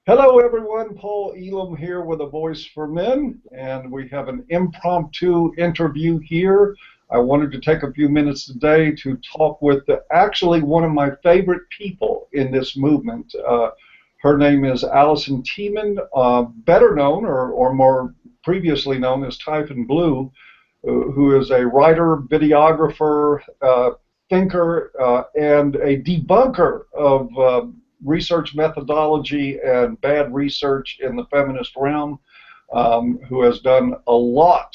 Hello, everyone. Paul Elam here with A Voice for Men, and we have an impromptu interview here. I wanted to take a few minutes today to talk with actually one of my favorite people in this movement. Her name is Alison Tieman, better known or more previously known as Typhon Blue, who is a writer, videographer, thinker, and a debunker of research methodology and bad research in the feminist realm, who has done a lot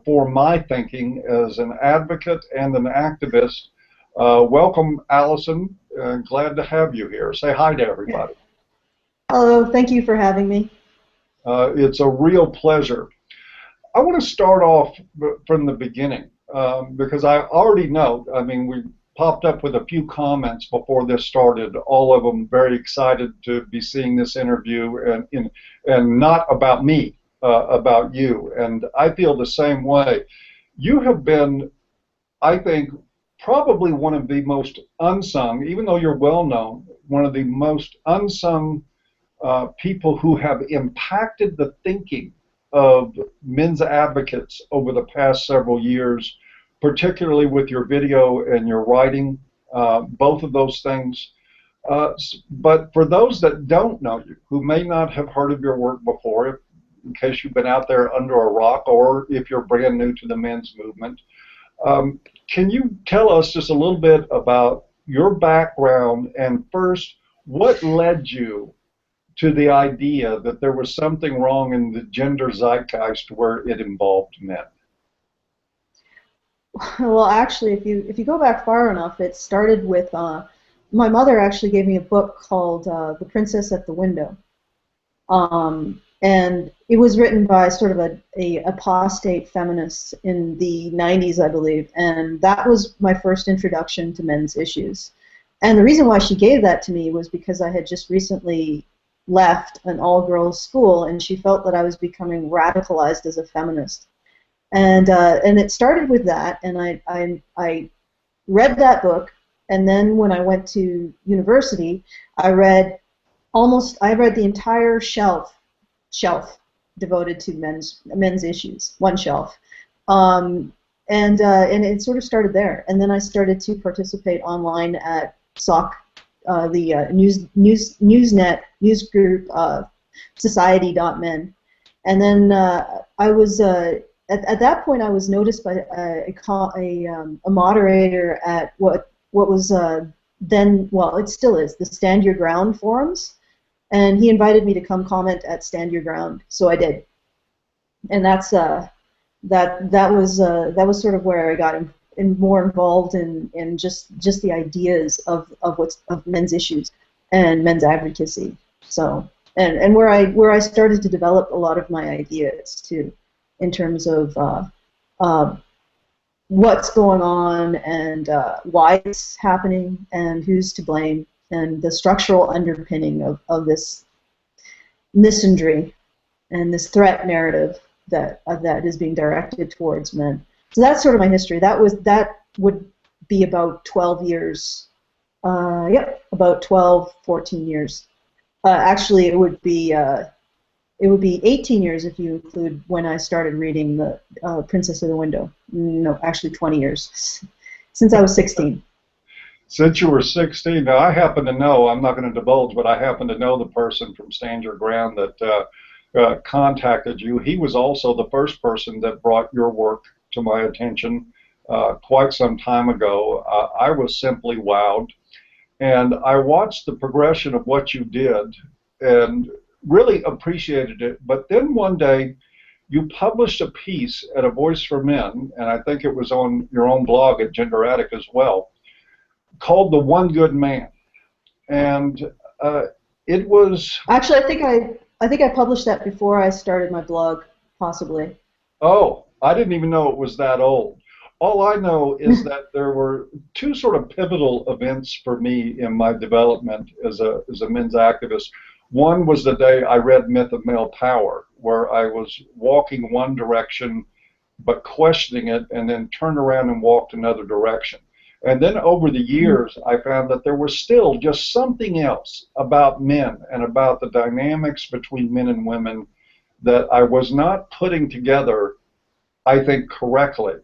for my thinking as an advocate and an activist. Welcome, Alison. Glad to have you here. Say hi to everybody. Hello, thank you for having me. It's a real pleasure. I want to start off from the beginning because I already know, we popped up with a few comments before this started, all of them very excited to be seeing this interview, and not about me, about you. And I feel the same way. You have been, I think, probably one of the most unsung, even though you're well known, one of the most unsung people who have impacted the thinking of men's advocates over the past several years, particularly with your video and your writing, both of those things. But for those that don't know you, who may not have heard of your work before, in case you've been out there under a rock, or if you're brand new to the men's movement, can you tell us just a little bit about your background, and first, what led you to the idea that there was something wrong in the gender zeitgeist where it involved men? Well, actually, if you go back far enough, it started with my mother actually gave me a book called The Princess at the Window, and it was written by sort of a apostate feminist in the 90s, I believe, and that was my first introduction to men's issues. And the reason why she gave that to me was because I had just recently left an all-girls school, and she felt that I was becoming radicalized as a feminist. And it started with that, and I read that book, and then when I went to university, I read the entire shelf devoted to men's issues, one shelf, and it sort of started there. And then I started to participate online at SOC, the Newsnet news group, society.men, and then I was. At that point, I was noticed by a moderator at what was then, well, it still is, the Stand Your Ground forums, and he invited me to come comment at Stand Your Ground, so I did, and that was sort of where I got more involved in just the ideas of men's issues and men's advocacy. So and where I started to develop a lot of my ideas too, in terms of what's going on and why it's happening and who's to blame, and the structural underpinning of this misandry and this threat narrative that is being directed towards men. So that's sort of my history. That would be about 12 years. About 12, 14 years. Actually, it would be 18 years if you include when I started reading the Princess of the Window. No, actually 20 years, since I was 16. Since you were 16, now I happen to know, I'm not going to divulge, but I happen to know the person from Stand Your Ground that contacted you. He was also the first person that brought your work to my attention quite some time ago. I was simply wowed, and I watched the progression of what you did, and really appreciated it. But then one day you published a piece at A Voice for Men, and I think it was on your own blog at Gender Attic as well, called The One Good Man. And it was actually, I think I published that before I started my blog, possibly. Oh, I didn't even know it was that old. All I know is that there were two sort of pivotal events for me in my development as a men's activist. One was the day I read Myth of Male Power, where I was walking one direction but questioning it, and then turned around and walked another direction. And then over the years, I found that there was still just something else about men and about the dynamics between men and women that I was not putting together, I think, correctly.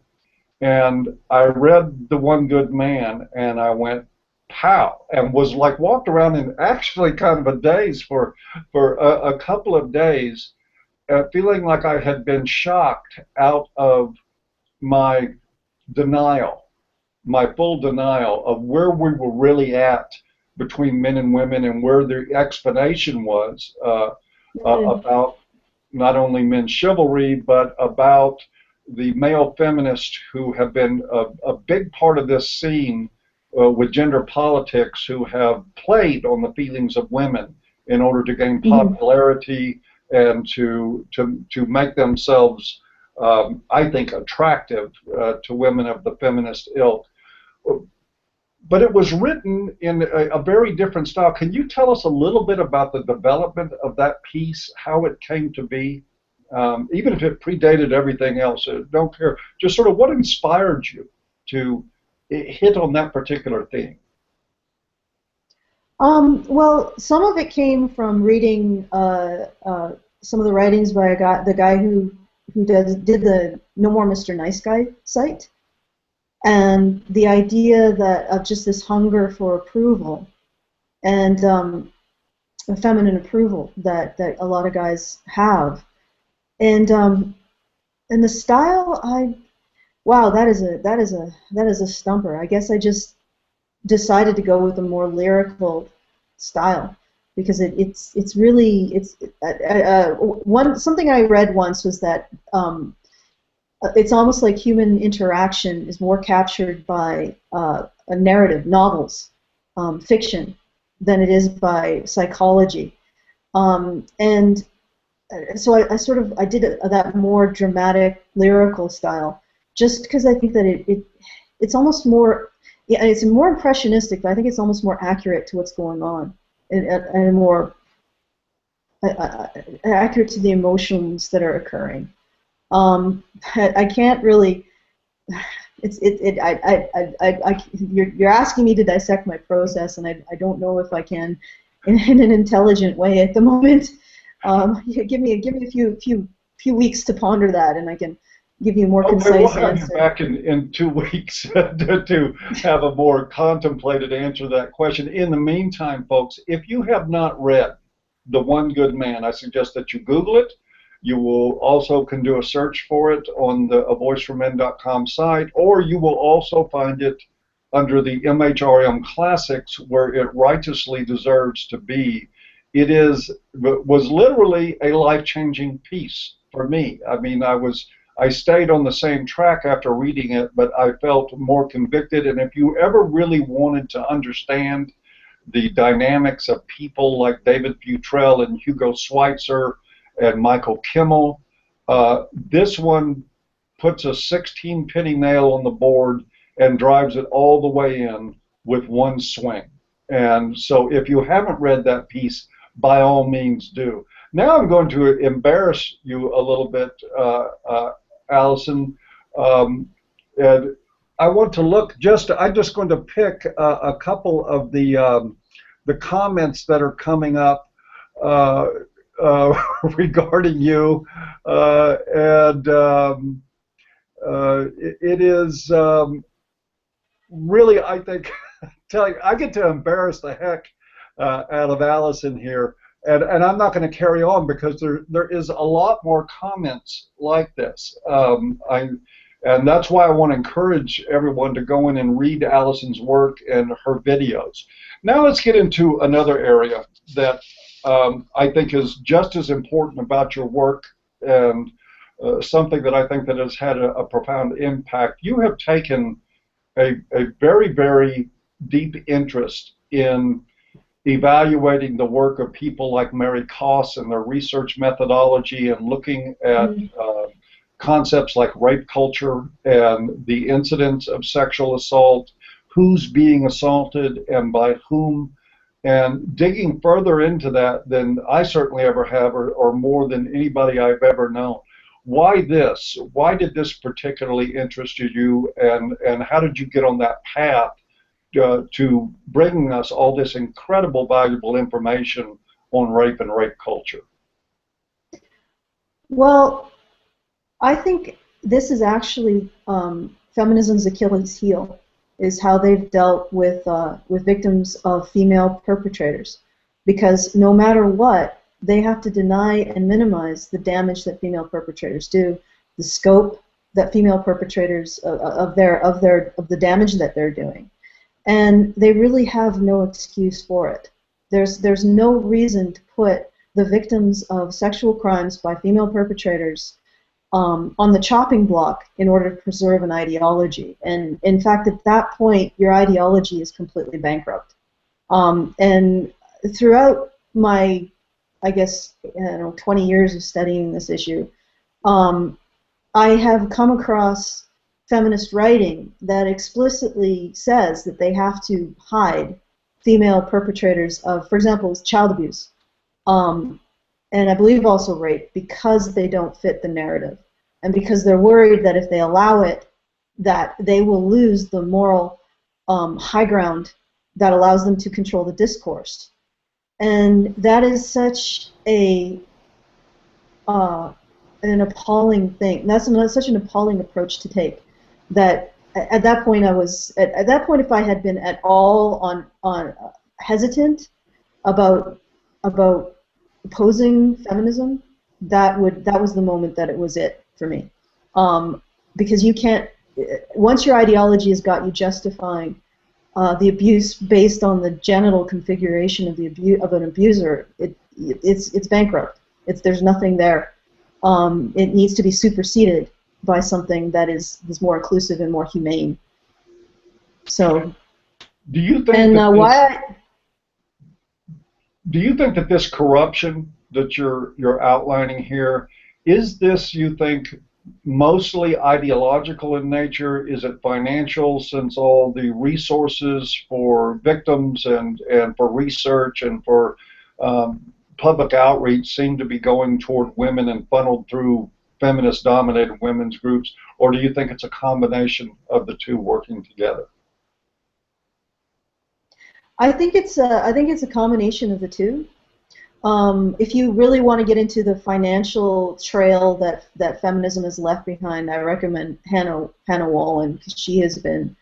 And I read The One Good Man, and I went, pow, and was like walked around in actually kind of a daze for a couple of days, feeling like I had been shocked out of my denial, my full denial of where we were really at between men and women, and where the explanation was about not only men's chivalry, but about the male feminists who have been a big part of this scene with gender politics, who have played on the feelings of women in order to gain popularity and to make themselves, I think, attractive to women of the feminist ilk. But it was written in a very different style. Can you tell us a little bit about the development of that piece, how it came to be? Even if it predated everything else, I don't care. Just sort of what inspired you to hit on that particular theme? Well, some of it came from reading some of the writings by the guy who did the No More Mr. Nice Guy site, and the idea that of just this hunger for approval and feminine approval that a lot of guys have. And the style, wow, that is a stumper. I guess I just decided to go with a more lyrical style because it's really something I read once was that it's almost like human interaction is more captured by a narrative, novels, fiction, than it is by psychology, and so I did that more dramatic lyrical style, just because I think that it's almost more, yeah, it's more impressionistic, but I think it's almost more accurate to what's going on, and more accurate to the emotions that are occurring. I can't really. You're asking me to dissect my process, and I don't know if I can in an intelligent way at the moment. Give me a few weeks to ponder that, and I can give you a more concise we'll have answer. you back in 2 weeks to have a more contemplated answer to that question. In the meantime, folks, if you have not read The One Good Man, I suggest that you Google it. You will also can do a search for it on the avoiceformen.com site, or you will also find it under the MHRM Classics, where it righteously deserves to be. It was literally a life-changing piece for me. I mean, I stayed on the same track after reading it, but I felt more convicted. And if you ever really wanted to understand the dynamics of people like David Futrell and Hugo Schweitzer and Michael Kimmel, this one puts a 16-penny nail on the board and drives it all the way in with one swing. And so if you haven't read that piece, by all means do. Now I'm going to embarrass you a little bit, Alison, and I want to look I'm just going to pick a couple of the comments that are coming up regarding you, and it is really, I think, I get to embarrass the heck out of Alison here, and I'm not going to carry on because there is a lot more comments like this. And that's why I want to encourage everyone to go in and read Alison's work and her videos. Now let's get into another area that I think is just as important about your work, and something that I think that has had a profound impact. You have taken a very, very deep interest in evaluating the work of people like Mary Koss and their research methodology, and looking at concepts like rape culture and the incidence of sexual assault, who's being assaulted and by whom, and digging further into that than I certainly ever have, or more than anybody I've ever known. Why this? Why did this particularly interest you, and how did you get on that path to bringing us all this incredible, valuable information on rape and rape culture? Well, I think this is actually feminism's Achilles heel, is how they've dealt with victims of female perpetrators, because no matter what, they have to deny and minimize the damage that female perpetrators do, the scope that female perpetrators of the damage that they're doing, and they really have no excuse for it. There's no reason to put the victims of sexual crimes by female perpetrators on the chopping block in order to preserve an ideology. And in fact, at that point, your ideology is completely bankrupt. And throughout my, I guess, 20 years of studying this issue, I have come across feminist writing that explicitly says that they have to hide female perpetrators of, for example, child abuse. And I believe also rape, because they don't fit the narrative, and because they're worried that if they allow it, that they will lose the moral high ground that allows them to control the discourse. And that is such an appalling thing. That's such an appalling approach to take. That at that point I was at that point, if I had been at all on hesitant about opposing feminism, that was the moment that it was it for me, because you can't, once your ideology has got you justifying the abuse based on the genital configuration of an abuser, it's bankrupt. There's nothing there. It needs to be superseded by something that is more inclusive and more humane. So, do you think do you think that this corruption that you're outlining here, is this, you think, mostly ideological in nature? Is it financial, since all the resources for victims and for research and for public outreach seem to be going toward women and funneled through feminist-dominated women's groups? Or do you think it's a combination of the two working together? I think it's a combination of the two. If you really want to get into the financial trail that feminism has left behind, I recommend Hannah Wallen, because she has been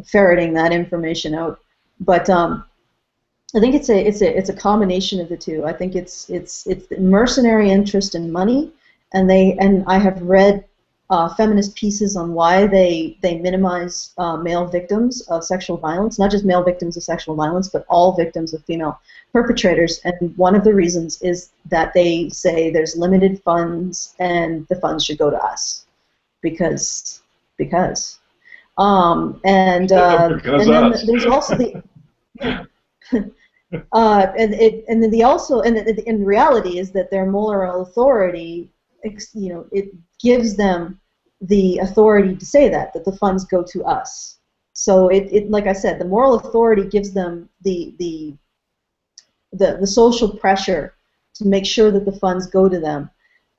ferreting that information out. But I think it's a combination of the two. I think it's mercenary interest in money, and I have read feminist pieces on why they minimize male victims of sexual violence, not just male victims of sexual violence, but all victims of female perpetrators. And one of the reasons is that they say there's limited funds and the funds should go to us because and then there's also the and then in reality is that their moral authority, it gives them the authority to say that the funds go to us. So it like I said, the moral authority gives them the social pressure to make sure that the funds go to them.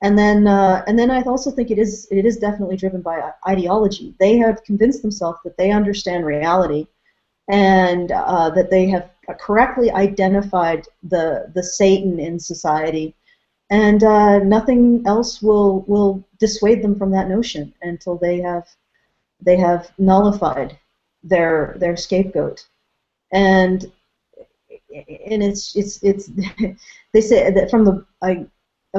And then I also think it is definitely driven by ideology. They have convinced themselves that they understand reality, and that they have correctly identified the Satan in society, and nothing else will dissuade them from that notion until they have nullified their scapegoat. And it's they say that from the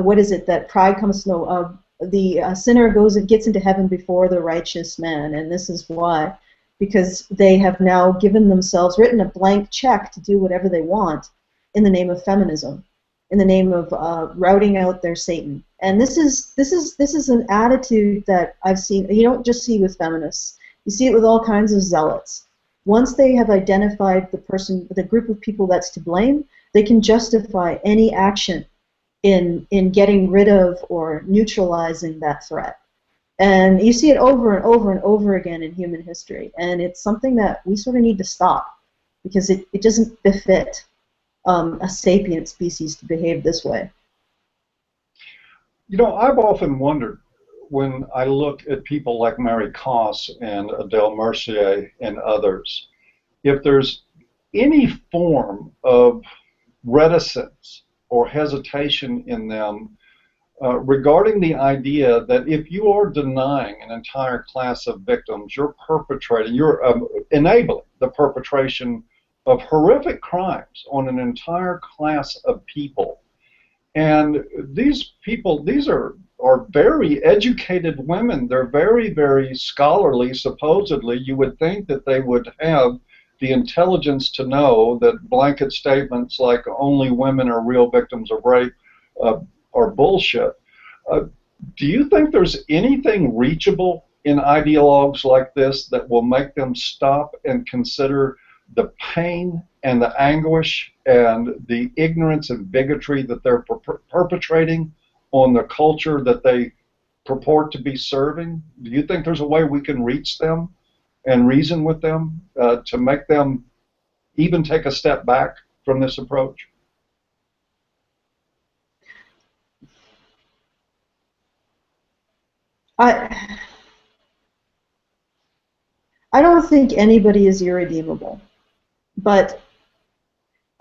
what is it, that pride comes the sinner goes and gets into heaven before the righteous man, and this is why, because they have now written a blank check to do whatever they want in the name of feminism, in the name of routing out their Satan. And this is an attitude that I've seen. You don't just see with feminists. You see it with all kinds of zealots. Once they have identified the group of people that's to blame, they can justify any action in getting rid of or neutralizing that threat. And you see it over and over and over again in human history. And it's something that we sort of need to stop, because it doesn't befit a sapient species to behave this way. I've often wondered, when I look at people like Mary Koss and Adele Mercier and others, if there's any form of reticence or hesitation in them regarding the idea that if you are denying an entire class of victims, you're perpetrating, you're enabling the perpetration of horrific crimes on an entire class of people. And these people, these are very educated women. They're very, very scholarly, supposedly. You would think that they would have the intelligence to know that blanket statements like only women are real victims of rape are bullshit. Do you think there's anything reachable in ideologues like this that will make them stop and consider the pain and the anguish and the ignorance and bigotry that they're perpetrating on the culture that they purport to be serving? Do you think there's a way we can reach them and reason with them to make them even take a step back from this approach? I don't think anybody is irredeemable. But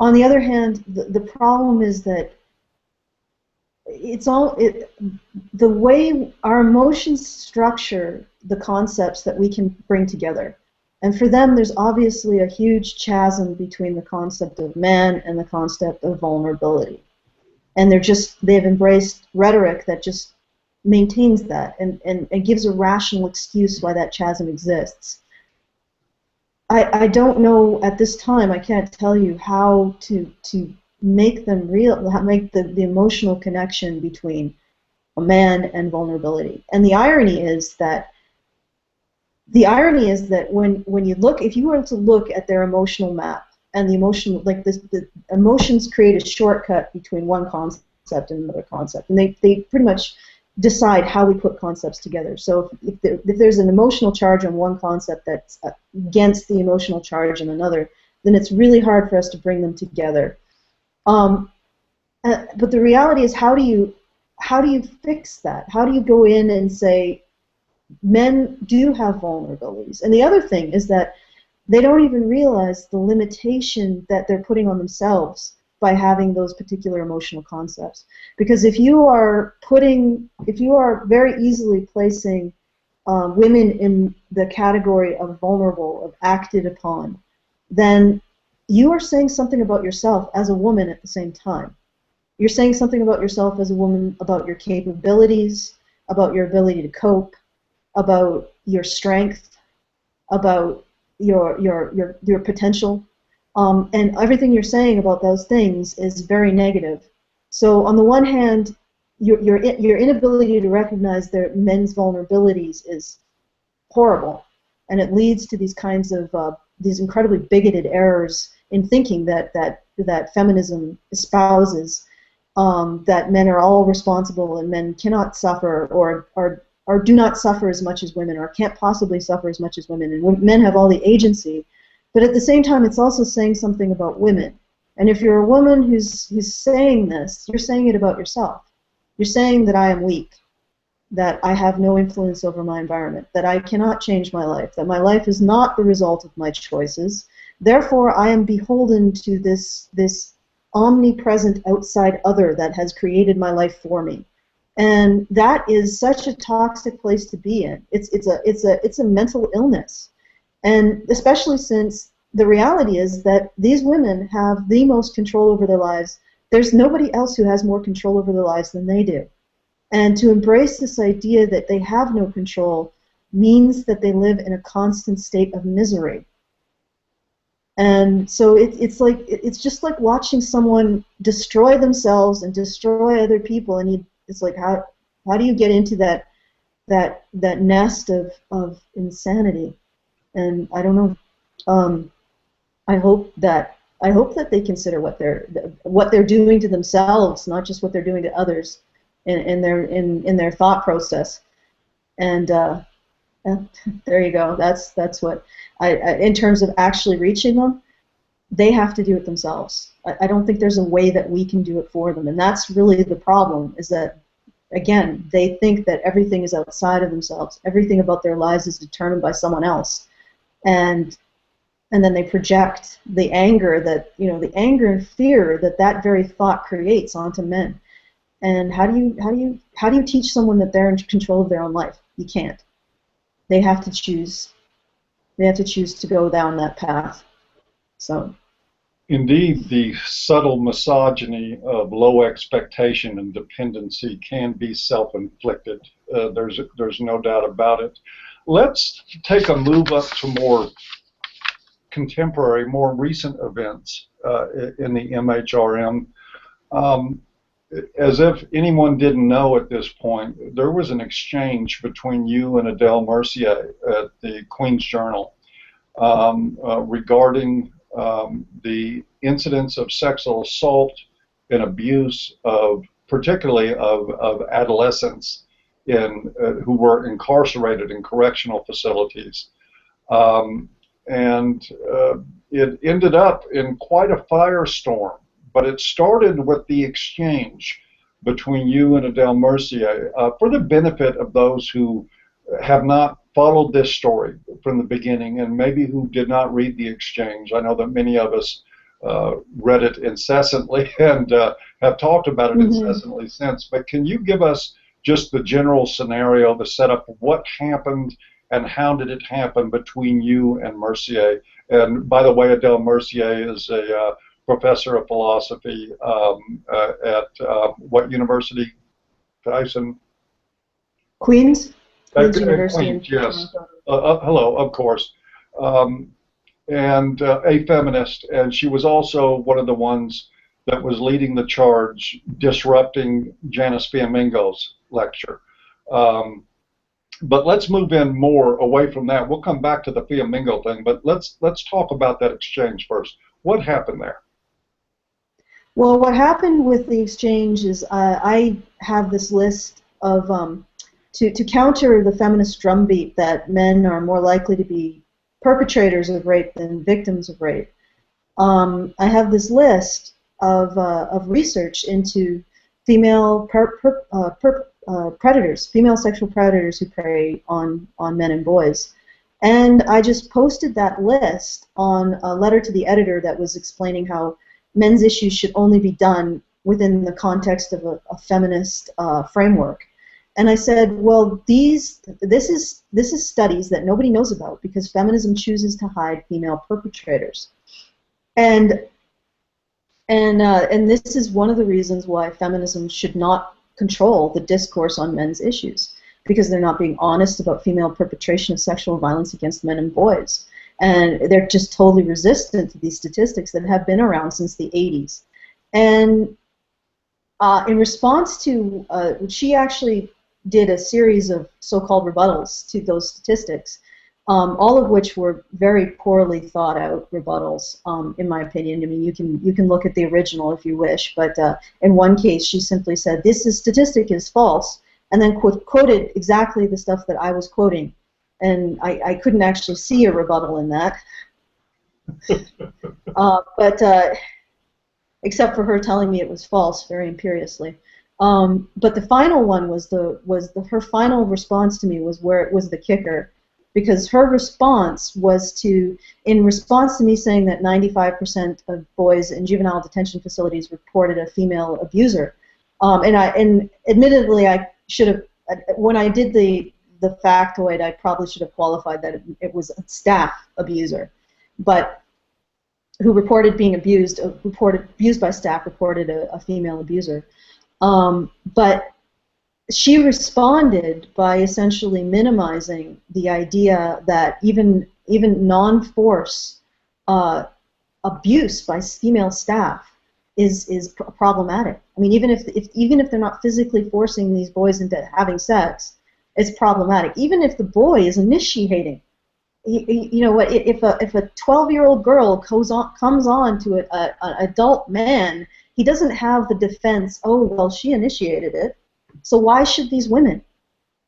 on the other hand, the problem is that the way our emotions structure the concepts that we can bring together. And for them, there's obviously a huge chasm between the concept of man and the concept of vulnerability. And they've embraced rhetoric that just maintains that and gives a rational excuse why that chasm exists. I don't know at this time, I can't tell you how to make them real, make the emotional connection between a man and vulnerability. And the irony is that when you look, if you were to look at their emotional map and the emotional, like the emotions create a shortcut between one concept and another concept, and they pretty much decide how we put concepts together. So if there's an emotional charge on one concept that's against the emotional charge on another, then it's really hard for us to bring them together. But the reality is, how do you fix that? How do you go in and say men do have vulnerabilities? And the other thing is that they don't even realize the limitation that they're putting on themselves by having those particular emotional concepts. Because if you are very easily placing women in the category of vulnerable, of acted upon, then you are saying something about yourself as a woman at the same time. You're saying something about yourself as a woman, about your capabilities, about your ability to cope, about your strength, about your potential. And everything you're saying about those things is very negative. So on the one hand, your inability to recognize their men's vulnerabilities is horrible, and it leads to these kinds of these incredibly bigoted errors in thinking that feminism espouses, that men are all responsible and men cannot suffer or do not suffer as much as women, or can't possibly suffer as much as women, and men have all the agency. But at the same time, it's also saying something about women. And if you're a woman who's saying this, you're saying it about yourself. You're saying that I am weak, that I have no influence over my environment, that I cannot change my life, that my life is not the result of my choices. Therefore, I am beholden to this omnipresent outside other that has created my life for me. And that is such a toxic place to be in. It's a mental illness. And especially since the reality is that these women have the most control over their lives. There's nobody else who has more control over their lives than they do. And to embrace this idea that they have no control means that they live in a constant state of misery. And so it's just like watching someone destroy themselves and destroy other people. And it's like, how do you get into that nest of insanity? And I don't know. I hope that they consider what they're doing to themselves, not just what they're doing to others, in their thought process. And there you go. That's what in terms of actually reaching them, they have to do it themselves. I don't think there's a way that we can do it for them, and that's really the problem. Is that again, they think that everything is outside of themselves. Everything about their lives is determined by someone else, and then they project the anger that the anger and fear that that very thought creates onto men. And how do you teach someone that they're in control of their own life? You can't. They have to choose. They have to choose to go down that path. So. Indeed, the subtle misogyny of low expectation and dependency can be self-inflicted. There's no doubt about it. Let's take a move up to more contemporary, more recent events in the MHRM. As if anyone didn't know at this point, there was an exchange between you and Adele Mercier at the Queen's Journal regarding the incidents of sexual assault and abuse particularly of adolescents who were incarcerated in correctional facilities. And it ended up in quite a firestorm, but it started with the exchange between you and Adele Mercier. For the benefit of those who have not followed this story from the beginning and maybe who did not read the exchange, I know that many of us read it incessantly and have talked about it incessantly since, but can you give us just the general scenario, the setup of what happened and how did it happen between you and Mercier? And by the way, Adele Mercier is a professor of philosophy at what university, Tyson? Queens University. Queens, yes. Hello, of course. And a feminist, and she was also one of the ones that was leading the charge, disrupting Janice Fiamingo's lecture. But let's move in more away from that. We'll come back to the Fiamingo thing, but let's talk about that exchange first. What happened there? Well, what happened with the exchange is I have this list of to counter the feminist drumbeat that men are more likely to be perpetrators of rape than victims of rape. I have this list of research into female predators, female sexual predators who prey on men and boys. And I just posted that list on a letter to the editor that was explaining how men's issues should only be done within the context of a feminist framework. And I said, well, this is studies that nobody knows about because feminism chooses to hide female perpetrators. And this is one of the reasons why feminism should not control the discourse on men's issues, because they're not being honest about female perpetration of sexual violence against men and boys. And they're just totally resistant to these statistics that have been around since the 80s. And in response to, she actually did a series of so-called rebuttals to those statistics, all of which were very poorly thought out rebuttals, in my opinion. I mean, you can look at the original if you wish, but in one case she simply said, this statistic is false, and then quoted exactly the stuff that I was quoting. And I couldn't actually see a rebuttal in that. But except for her telling me it was false very imperiously. But the final one her final response to me was where it was the kicker, because her response was in response to me saying that 95% of boys in juvenile detention facilities reported a female abuser. And admittedly, I should have, when I did the factoid, I probably should have qualified that it was a staff abuser, but who reported being abused by staff, reported a female abuser. But she responded by essentially minimizing the idea that even non-force abuse by female staff is problematic. I mean, even if they're not physically forcing these boys into having sex, it's problematic. Even if the boy is initiating, you know what? If a 12-year-old girl comes on to an adult man, he doesn't have the defense. Oh well, she initiated it, so why should these women?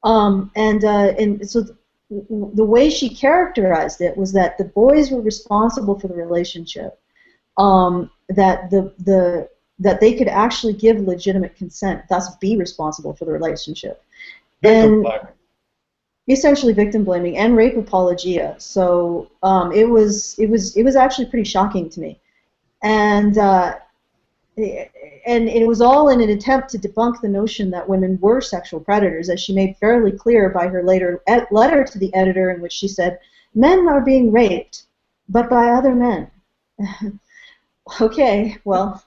And so the way she characterized it was that the boys were responsible for the relationship. That that they could actually give legitimate consent, thus be responsible for the relationship. Victim And blaming. essentially victim blaming and rape apologia. So it was actually pretty shocking to me, and it was all in an attempt to debunk the notion that women were sexual predators, as she made fairly clear by her later letter to the editor, in which she said, "Men are being raped, but by other men." Okay, well,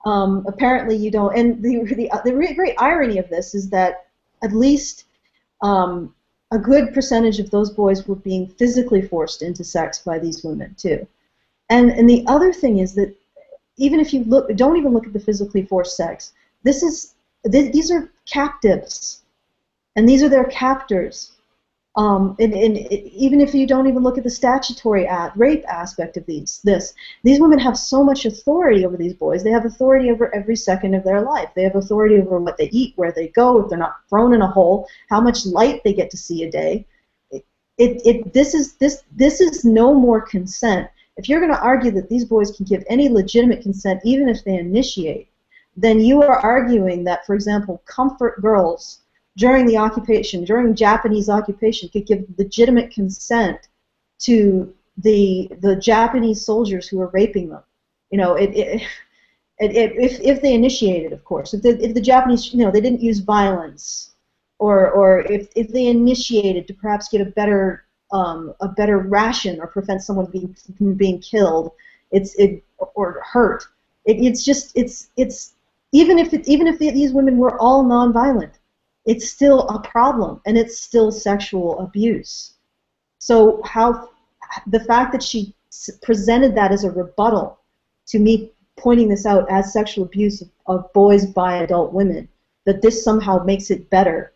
apparently you don't. And the great irony of this is that at least a good percentage of those boys were being physically forced into sex by these women too. And the other thing is that even if you don't even look at the physically forced sex. These are captives, and these are their captors. And even if you don't even look at the statutory rape aspect of these women have so much authority over these boys. They have authority over every second of their life. They have authority over what they eat, where they go, if they're not thrown in a hole, how much light they get to see a day. This is no more consent. If you're going to argue that these boys can give any legitimate consent, even if they initiate, then you are arguing that, for example, comfort girls during the occupation, during Japanese occupation, could give legitimate consent to the Japanese soldiers who were raping them. You know, if they initiated, of course, if the Japanese, they didn't use violence, or if they initiated to perhaps get a better ration or prevent someone from being killed, or hurt. It's even if these women were all nonviolent, it's still a problem, and it's still sexual abuse. So the fact that she presented that as a rebuttal to me pointing this out as sexual abuse of boys by adult women, that this somehow makes it better,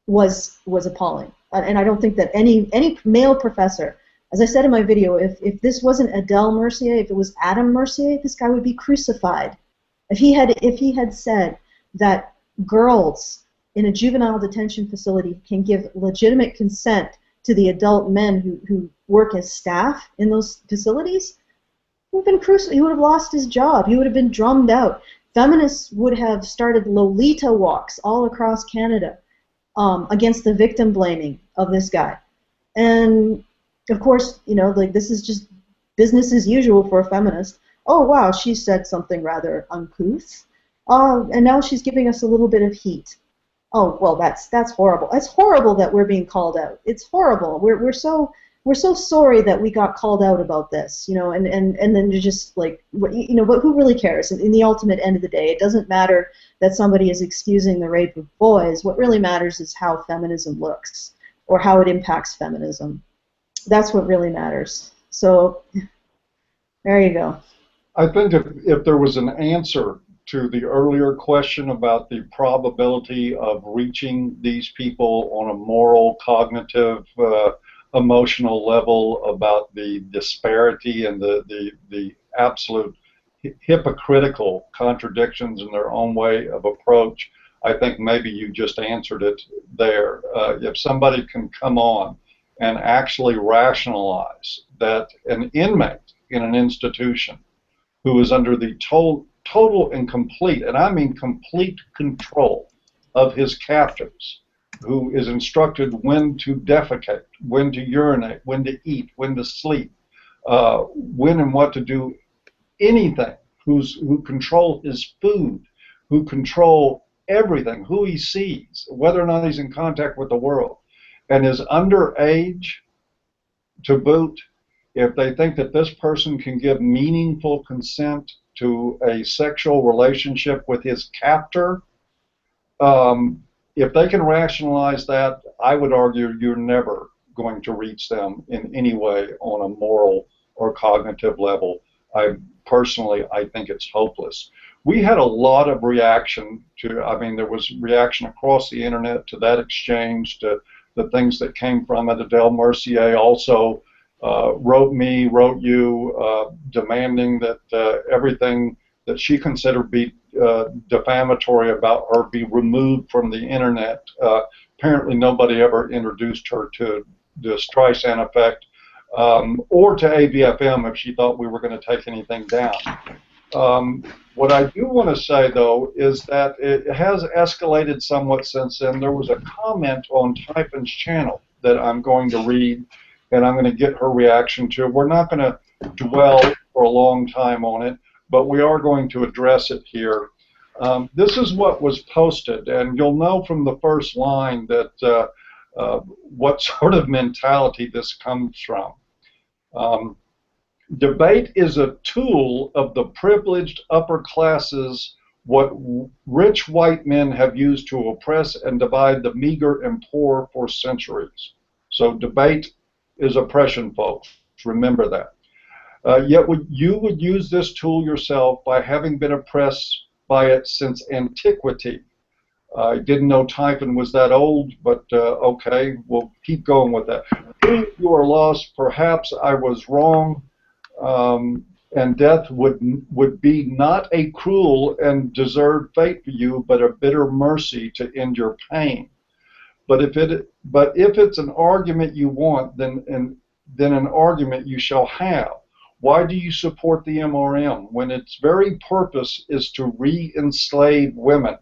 was appalling. And I don't think that any male professor, as I said in my video, if this wasn't Adele Mercier, if it was Adam Mercier, this guy would be crucified. If he had said that girls in a juvenile detention facility can give legitimate consent to the adult men who work as staff in those facilities, he would have lost his job. He would have been drummed out. Feminists would have started Lolita walks all across Canada against the victim blaming of this guy. And of course, this is just business as usual for a feminist. Oh wow, she said something rather uncouth. And now she's giving us a little bit of heat. Oh well, that's horrible. It's horrible that we're being called out. It's horrible. We're so sorry that we got called out about this, and then you're just like, but who really cares? In the ultimate end of the day, it doesn't matter that somebody is excusing the rape of boys. What really matters is how feminism looks, or how it impacts feminism. That's what really matters. So there you go. I think if there was an answer to the earlier question about the probability of reaching these people on a moral, cognitive, emotional level, about the disparity and the absolute hypocritical contradictions in their own way of approach, I think maybe you just answered it there. If somebody can come on and actually rationalize that an inmate in an institution who is under the total and complete, and I mean complete control of his captors, who is instructed when to defecate, when to urinate, when to eat, when to sleep, when and what to do, anything, who control his food, who control everything, who he sees, whether or not he's in contact with the world, and is underage to boot. If they think that this person can give meaningful consent to a sexual relationship with his captor, if they can rationalize that, I would argue you're never going to reach them in any way on a moral or cognitive level. I think it's hopeless. We had a lot of reaction there was reaction across the internet to that exchange, to the things that came from it. Adele Mercier also wrote you, demanding that everything that she considered be defamatory about her be removed from the internet. Apparently nobody ever introduced her to the Streisand effect, or to AVFM if she thought we were going to take anything down. What I do want to say, though, is that it has escalated somewhat since then. There was a comment on Typhon's channel that I'm going to read, and I'm going to get her reaction to. We're not going to dwell for a long time on it, but we are going to address it here. This is what was posted, and you'll know from the first line that what sort of mentality this comes from. Debate is a tool of the privileged upper classes, what rich white men have used to oppress and divide the meager and poor for centuries. So debate is oppression, folks. Remember that. Yet you would use this tool yourself by having been oppressed by it since antiquity. I didn't know Typhon was that old, but okay, we'll keep going with that. You are lost. Perhaps I was wrong. And death would be not a cruel and deserved fate for you, but a bitter mercy to end your pain. But if it's an argument you want, then an argument you shall have. Why do you support the MRM when its very purpose is to re-enslave women?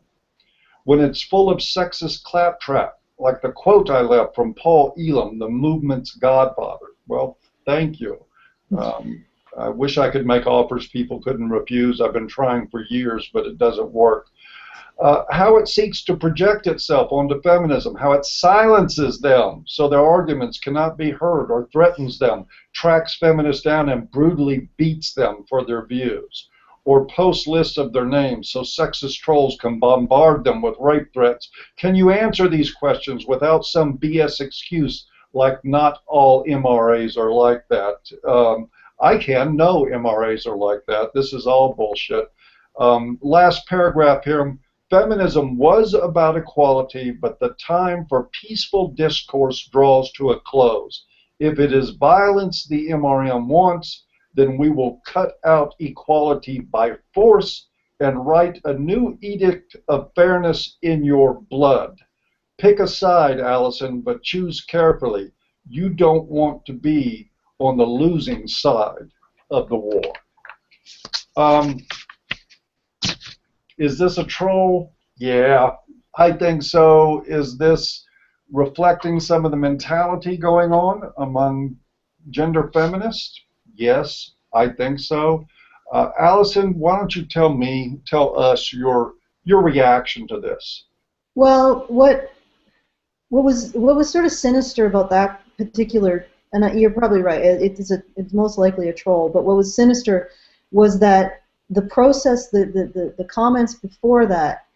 When it's full of sexist claptrap, like the quote I left from Paul Elam, the movement's godfather. Well, thank you. I wish I could make offers people couldn't refuse. I've been trying for years, but it doesn't work. How it seeks to project itself onto feminism, how it silences them so their arguments cannot be heard or threatens them, tracks feminists down and brutally beats them for their views, or posts lists of their names so sexist trolls can bombard them with rape threats. Can you answer these questions without some BS excuse like not all MRAs are like that? I can. No MRAs are like that. This is all bullshit. Last paragraph here. Feminism was about equality, but the time for peaceful discourse draws to a close. If it is violence the MRM wants, then we will cut out equality by force and write a new edict of fairness in your blood. Pick a side, Alison, but choose carefully. You don't want to be on the losing side of the war. Is this a troll? Yeah, I think so. Is this reflecting some of the mentality going on among gender feminists? Yes, I think so. Alison, why don't you tell us your reaction to this? Well, what was sort of sinister about that particular, and you're probably right, it's most likely a troll, but what was sinister was that the process, the comments before that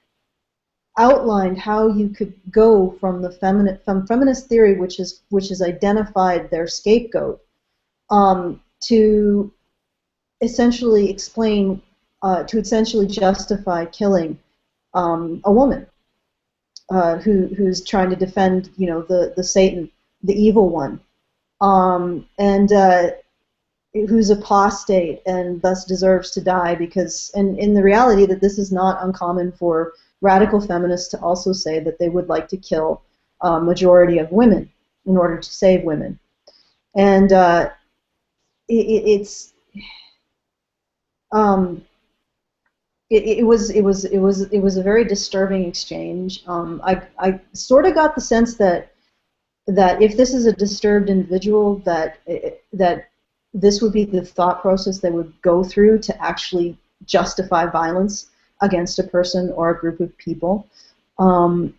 outlined how you could go from feminist theory, which has identified their scapegoat, to essentially justify killing a woman who's trying to defend, the Satan, the evil one, and who's apostate and thus deserves to die, because, and in the reality that this is not uncommon for radical feminists to also say that they would like to kill a majority of women in order to save women. And it was a very disturbing exchange. I sort of got the sense that if this is a disturbed individual, that this would be the thought process they would go through to actually justify violence against a person or a group of people. It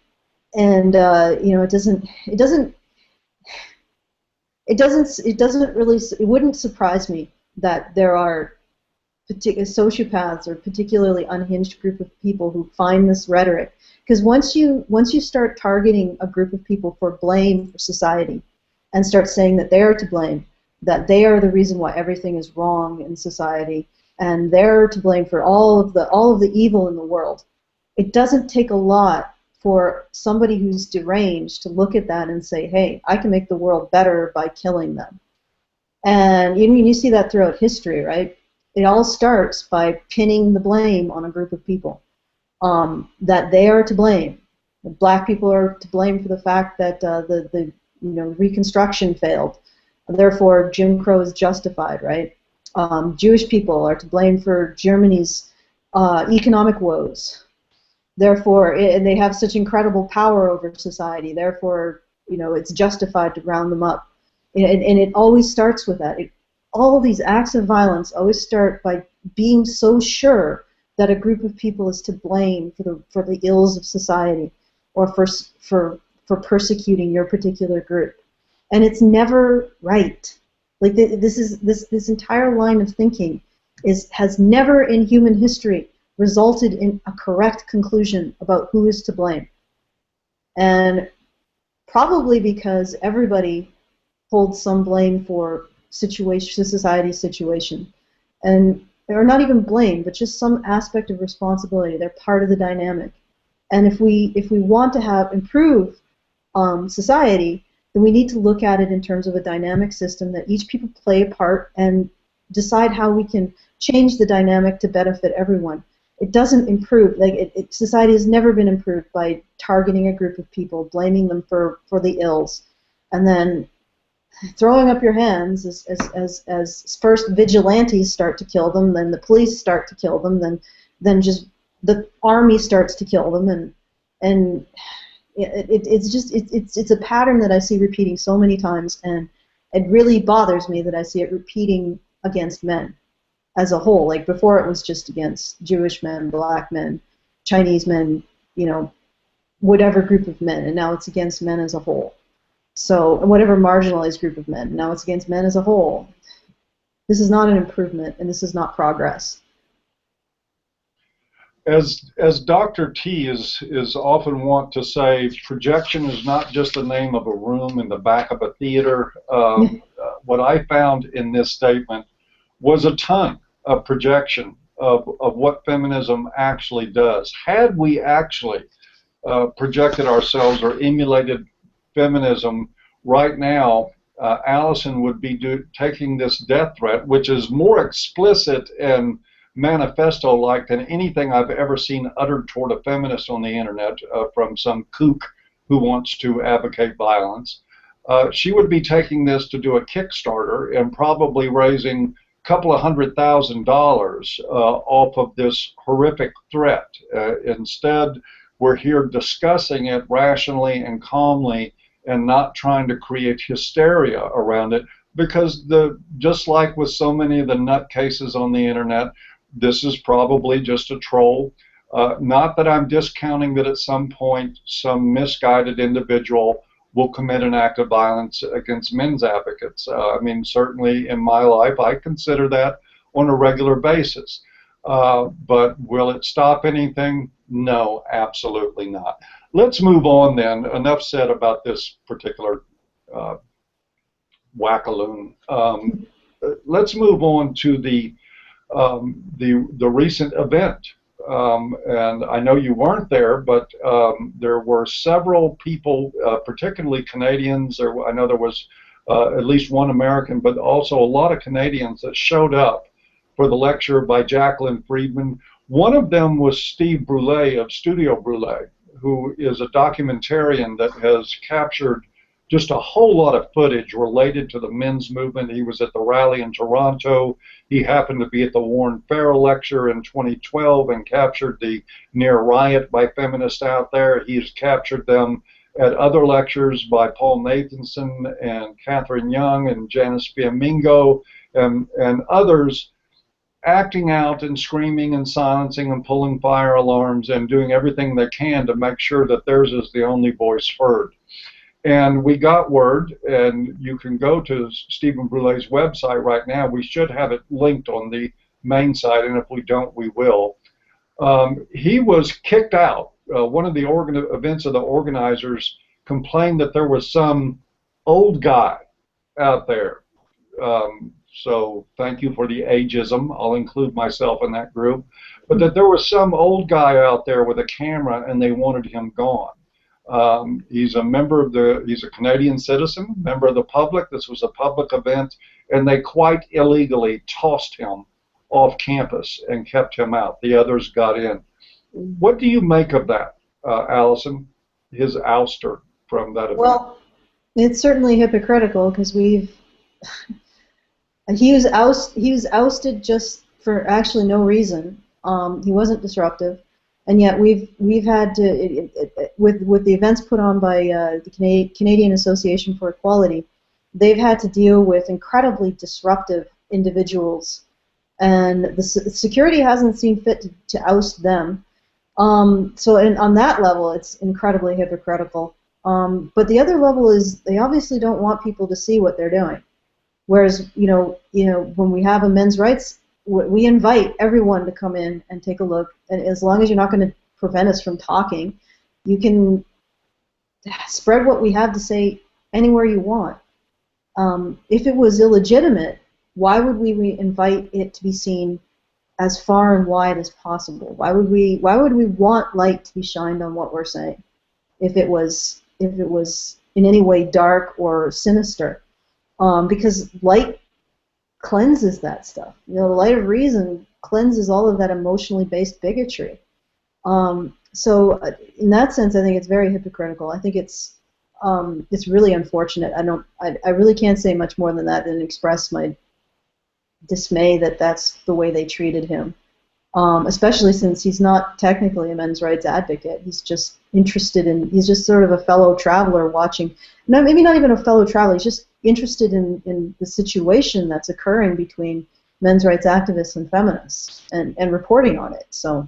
wouldn't surprise me that there are sociopaths or particularly unhinged group of people who find this rhetoric, because once you start targeting a group of people for blame for society and start saying that they are to blame, that they are the reason why everything is wrong in society, and they're to blame for all of the evil in the world, it doesn't take a lot for somebody who's deranged to look at that and say, hey, I can make the world better by killing them. And you see that throughout history, right? It all starts by pinning the blame on a group of people, that they are to blame. The black people are to blame for the fact that the Reconstruction failed. Therefore, Jim Crow is justified, right? Jewish people are to blame for Germany's economic woes. Therefore, and they have such incredible power over society. Therefore, it's justified to round them up. And it always starts with that. All these acts of violence always start by being so sure that a group of people is to blame for the ills of society, or for persecuting your particular group. And it's never right. Like this entire line of thinking has never in human history resulted in a correct conclusion about who is to blame. And probably because everybody holds some blame for society's situation, and or not even blame, but just some aspect of responsibility. They're part of the dynamic. And if we want to improve society, then we need to look at it in terms of a dynamic system that each people play a part and decide how we can change the dynamic to benefit everyone. It doesn't improve. Society has never been improved by targeting a group of people, blaming them for the ills, and then throwing up your hands as first vigilantes start to kill them, then the police start to kill them, then just the army starts to kill them, and it's a pattern that I see repeating so many times, and it really bothers me that I see it repeating against men as a whole. Like before, it was just against Jewish men, black men, Chinese men, whatever group of men, and now it's against men as a whole. So, whatever marginalized group of men, now it's against men as a whole. This is not an improvement, and this is not progress. As Dr. T is often wont to say, projection is not just the name of a room in the back of a theater. What I found in this statement was a ton of projection of what feminism actually does. Had we actually projected ourselves or emulated feminism right now, Alison would be taking this death threat, which is more explicit and manifesto-like than anything I've ever seen uttered toward a feminist on the internet from some kook who wants to advocate violence. She would be taking this to do a Kickstarter and probably raising a couple of $100,000 off of this horrific threat. Instead, we're here discussing it rationally and calmly and not trying to create hysteria around it, because just like with so many of the nutcases on the internet, this is probably just a troll. Not that I'm discounting that at some point some misguided individual will commit an act of violence against men's advocates. I mean, certainly in my life, I consider that on a regular basis. But will it stop anything? No, absolutely not. Let's move on then. Enough said about this particular wackaloon. Let's move on to the recent event. And I know you weren't there, but there were several people, particularly Canadians. I know there was at least one American, but also a lot of Canadians that showed up for the lecture by Jacqueline Friedman. One of them was Steve Brule of Studio Brule, who is a documentarian that has captured just a whole lot of footage related to the men's movement. He was at the rally in Toronto. He happened to be at the Warren Farrell lecture in 2012 and captured the near riot by feminists out there. He's captured them at other lectures by Paul Nathanson and Catherine Young and Janice Fiamingo and others, acting out and screaming and silencing and pulling fire alarms and doing everything they can to make sure that theirs is the only voice heard. And we got word, and you can go to Stephen Brule's website right now. We should have it linked on the main site, and if we don't, we will. He was kicked out. One of the events of the organizers complained that there was some old guy out there. So thank you for the ageism. I'll include myself in that group. But that there was some old guy out there with a camera, and they wanted him gone. He's a member of he's a Canadian citizen, member of the public. This was a public event, and they quite illegally tossed him off campus and kept him out. The others got in. What do you make of that, Alison, his ouster from that event? Well, it's certainly hypocritical, because He was ousted just for actually no reason. He wasn't disruptive, and yet we've had to with the events put on by the Canadian Association for Equality, they've had to deal with incredibly disruptive individuals, and the security hasn't seen fit to oust them. So on that level, it's incredibly hypocritical. But the other level is they obviously don't want people to see what they're doing. Whereas, when we have a men's rights, we invite everyone to come in and take a look. And as long as you're not going to prevent us from talking, you can spread what we have to say anywhere you want. If it was illegitimate, why would we invite it to be seen as far and wide as possible? Why would we want light to be shined on what we're saying if it was in any way dark or sinister? Because light cleanses that stuff. The light of reason cleanses all of that emotionally based bigotry. So in that sense, I think it's very hypocritical. I think it's really unfortunate. I really can't say much more than that and express my dismay that that's the way they treated him. Especially since he's not technically a men's rights advocate. He's just he's just sort of a fellow traveler watching. No, maybe not even a fellow traveler. He's just interested in the situation that's occurring between men's rights activists and feminists and reporting on it. So.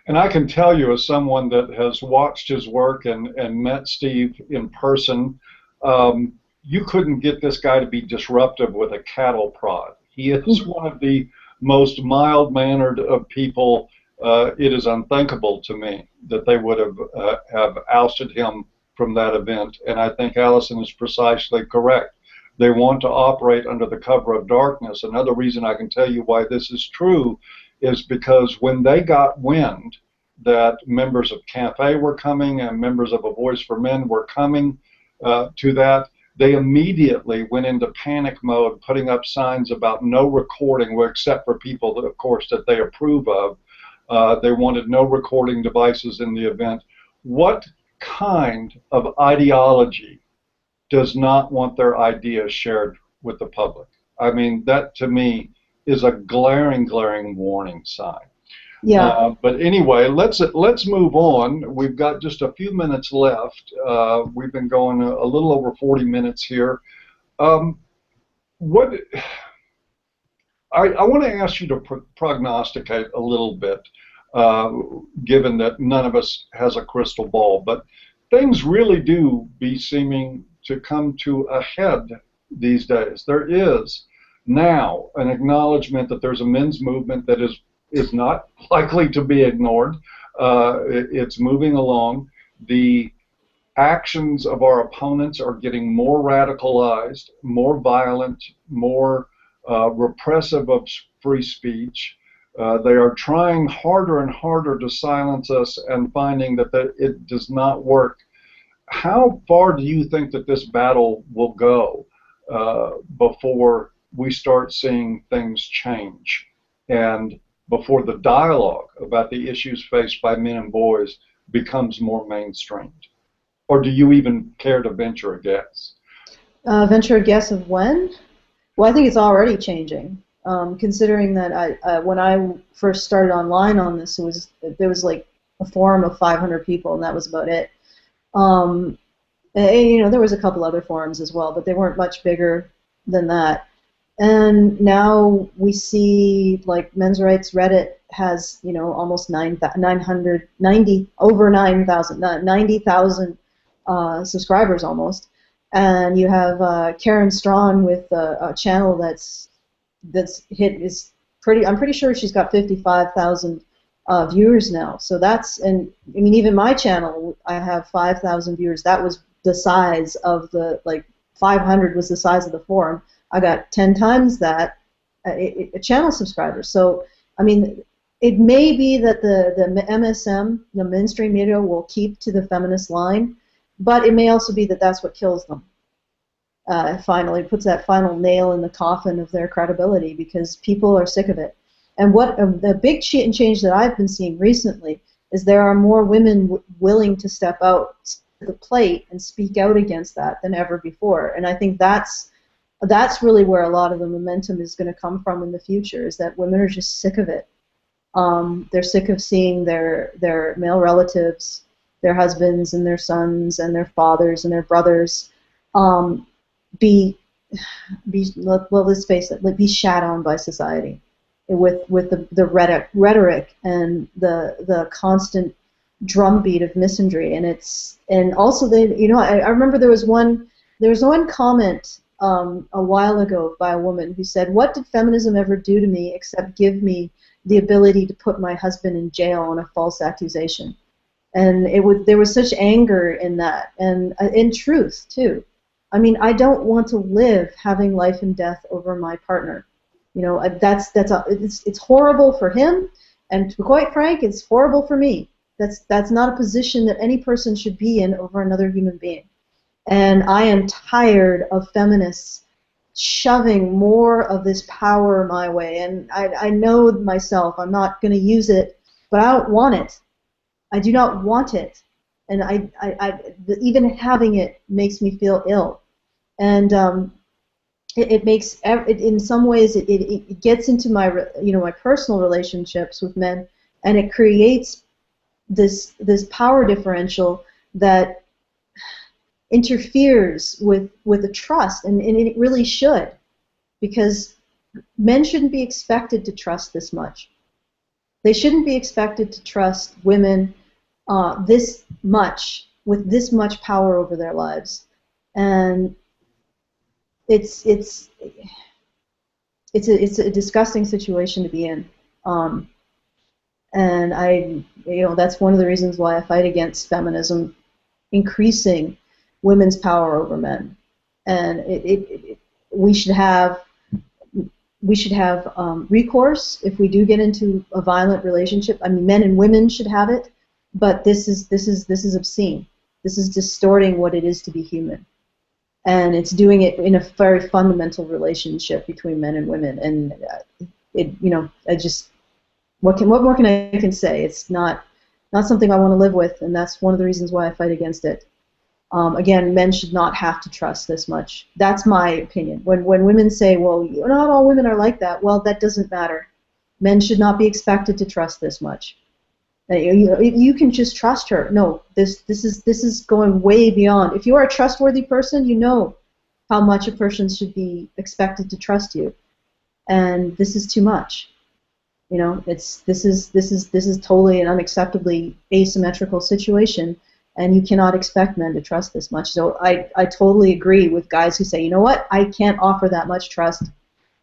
And I can tell you, as someone that has watched his work and met Steve in person, you couldn't get this guy to be disruptive with a cattle prod. He is one of the most mild-mannered of people. It is unthinkable to me that they would have ousted him from that event. And I think Alison is precisely correct. They want to operate under the cover of darkness. Another reason I can tell you why this is true is because when they got wind that members of CAFE were coming and members of A Voice for Men were coming to that, they immediately went into panic mode, putting up signs about no recording, except for people, that, of course, that they approve of. They wanted no recording devices in the event. What kind of ideology does not want their ideas shared with the public? I mean, that to me is a glaring, glaring warning sign. Yeah. But anyway, let's move on. We've got just a few minutes left. We've been going a little over 40 minutes here. I want to ask you to prognosticate a little bit, given that none of us has a crystal ball. But things really do be seeming to come to a head these days. There is now an acknowledgement that there's a men's movement that is not likely to be ignored. It's moving along. The actions of our opponents are getting more radicalized, more violent, more repressive of free speech. They are trying harder and harder to silence us and finding that it does not work. How far do you think that this battle will go before we start seeing things change, and before the dialogue about the issues faced by men and boys becomes more mainstreamed? Or do you even care to venture a guess? Venture a guess of when? Well, I think it's already changing. Considering that when I first started online on this, there was like a forum of 500 people, and that was about it. And, there was a couple other forums as well, but they weren't much bigger than that. And now we see, like, Men's Rights Reddit has, almost 90,000 subscribers almost. And you have Karen Strawn with a channel that's I'm pretty sure she's got 55,000 viewers now. So even my channel, I have 5,000 viewers. That was the size of 500 was the size of the forum. I got 10 times that channel subscribers. So, I mean, it may be that the MSM, the mainstream media, will keep to the feminist line, but it may also be that that's what kills them. Finally, puts that final nail in the coffin of their credibility, because people are sick of it. And what the big change that I've been seeing recently is there are more women willing to step out to the plate and speak out against that than ever before. And I think that's that's really where a lot of the momentum is going to come from in the future, is that women are just sick of it. They're sick of seeing their male relatives, their husbands and their sons and their fathers and their brothers be well, let's face it, be shat on by society with the rhetoric and the constant drumbeat of misandry. And also I remember there was one comment a while ago by a woman who said, "What did feminism ever do to me except give me the ability to put my husband in jail on a false accusation?" And there was such anger in that, and in truth too. I mean, I don't want to live having life and death over my partner. It's horrible for him, and to be quite frank, it's horrible for me. That's not a position that any person should be in over another human being. And I am tired of feminists shoving more of this power my way. And I know myself, I'm not going to use it, but I don't want it. I do not want it. And even having it makes me feel ill. And it makes, in some ways, it gets into my personal relationships with men, and it creates this power differential that interferes with the trust, and it really should, because men shouldn't be expected to trust this much. They shouldn't be expected to trust women this much, with this much power over their lives, and it's a disgusting situation to be in. And that's one of the reasons why I fight against feminism increasing women's power over men. And we should have recourse if we do get into a violent relationship. I mean, men and women should have it, but this is obscene. This is distorting what it is to be human, and it's doing it in a very fundamental relationship between men and women. And what more can I say? It's not something I want to live with, and that's one of the reasons why I fight against it. Again, men should not have to trust this much. That's my opinion. When women say, well, not all women are like that, well, that doesn't matter. Men should not be expected to trust this much. You can just trust her. No, this is going way beyond. If you are a trustworthy person, you know how much a person should be expected to trust you, and this is too much. This is totally an unacceptably asymmetrical situation, and you cannot expect men to trust this much. So I totally agree with guys who say, you know what, I can't offer that much trust.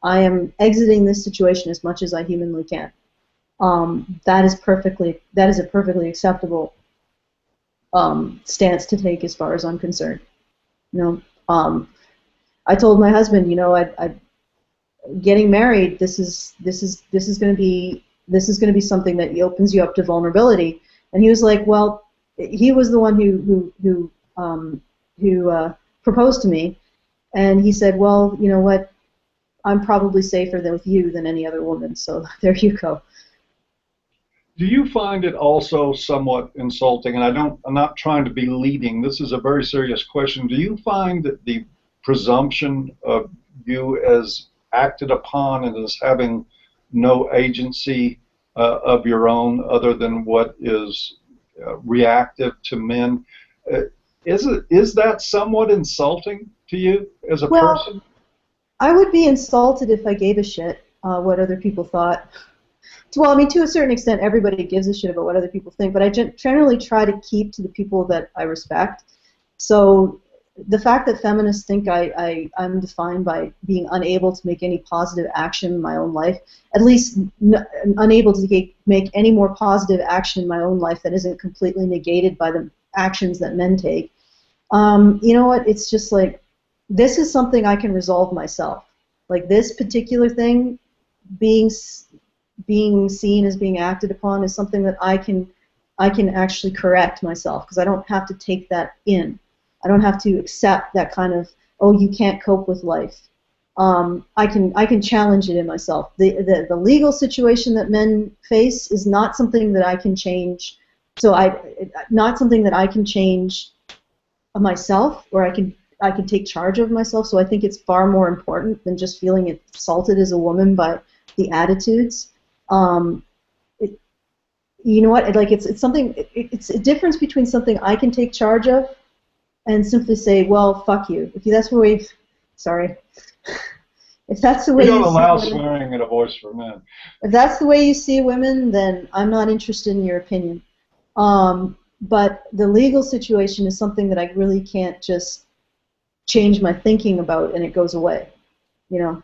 I am exiting this situation as much as I humanly can. That is a perfectly acceptable stance to take as far as I'm concerned. I told my husband, getting married, this is going to be something that opens you up to vulnerability. And he was like, well, he was the one who proposed to me, and he said, well, you know what, I'm probably safer with you than any other woman. So there you go. Do you find it also somewhat insulting, and I'm not trying to be leading, this is a very serious question, do you find that the presumption of you as acted upon and as having no agency of your own other than what is reactive to men, is that somewhat insulting to you as a person? I would be insulted if I gave a shit what other people thought. Well, I mean, to a certain extent, everybody gives a shit about what other people think, but I generally try to keep to the people that I respect. So the fact that feminists think I'm defined by being unable to make any positive action in my own life, at least unable to make any more positive action in my own life that isn't completely negated by the actions that men take, you know what, it's just like, this is something I can resolve myself. Like this particular thing, being seen as being acted upon, is something that I can actually correct myself, because I don't have to take that in. I don't have to accept that kind of, oh, you can't cope with life. I can challenge it in myself. The legal situation that men face is not something that I can change. So not something that I can change myself, or I can I can take charge of myself. So I think it's far more important than just feeling insulted as a woman by the attitudes. It, you know what? Like it's something. It's a difference between something I can take charge of and simply say, well, fuck you. If that's the way, sorry. If that's the way We don't you see allow women, swearing in a voice for men. if that's the way you see women, then I'm not interested in your opinion. But the legal situation is something that I really can't just change my thinking about and it goes away, you know.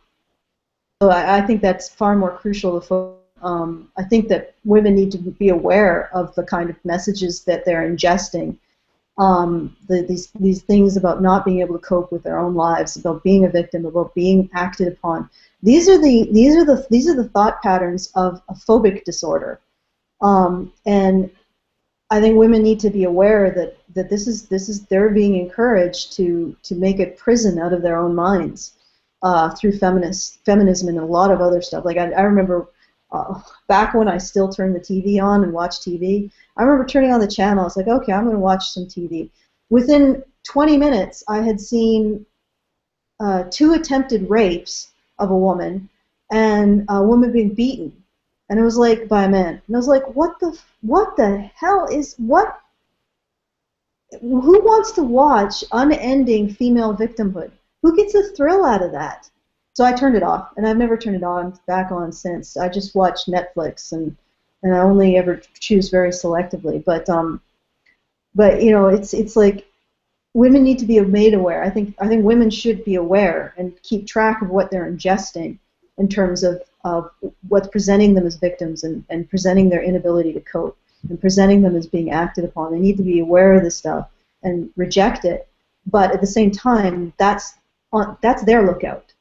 So I think that's far more crucial to I think that women need to be aware of the kind of messages that they're ingesting. These things about not being able to cope with their own lives, about being a victim, about being acted upon. These are the thought patterns of a phobic disorder, and I think women need to be aware that this is they're being encouraged to make a prison out of their own minds through feminism and a lot of other stuff. Like I remember back when I still turned the TV on and watched TV. I remember turning on the channel. I was like, okay, I'm going to watch some TV. Within 20 minutes, I had seen 2 attempted rapes of a woman and a woman being beaten. And it was like by a man. And I was like, what the hell is what? Who wants to watch unending female victimhood? Who gets a thrill out of that? So I turned it off, and I've never turned it back on since. I just watch Netflix, and I only ever choose very selectively. But you know, it's like women need to be made aware. I think women should be aware and keep track of what they're ingesting in terms of what's presenting them as victims and presenting their inability to cope and presenting them as being acted upon. They need to be aware of this stuff and reject it. But at the same time, that's their lookout.